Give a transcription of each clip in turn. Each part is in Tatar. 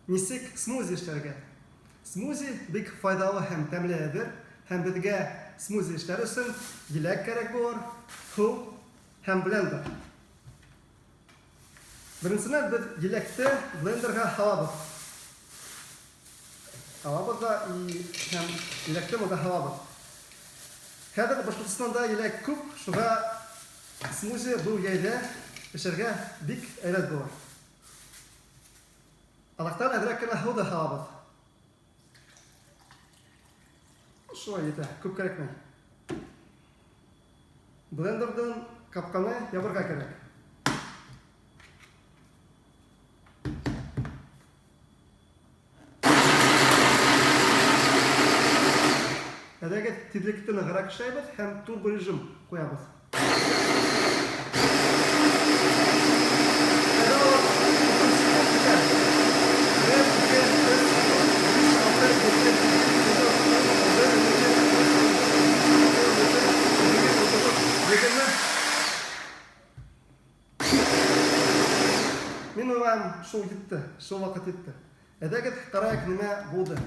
Нисек смузи эшләргә? Смузи бик файдалы һәм тәмледер. Һәм безгә смузи эшләр өчен җиләк кирәк булыр, су һәм блендер. Беренчедән без җиләкне блендерга һалабыз. Һалабыз да һәм җиләкне монда һалабыз. Хәзер Башкортстанда җиләк күп, шуңа смузи бу җәйдә эшләргә бик әйбәт булыр. Алактан әзрәк кенә һу да һалабыз. Шулай итә, күп кирәкмәй. Блендердан капканы ябырга кирәк. Әдәгә тизлекне ныграк эшләйбез һәм турбо режим куябыз. Мин уйлайм, шул җитте, шул вакыт җитте. Әдәгә карайык нимә булды.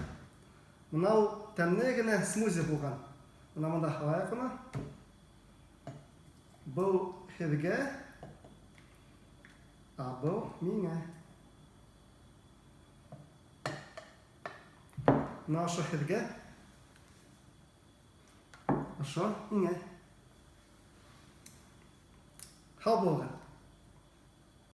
Менә ул тәмле генә смузи булган. Менә монда һавая куна. Бу һезгә, бу миңа. Менә шул һезгә. Шул миңа. Һау булган.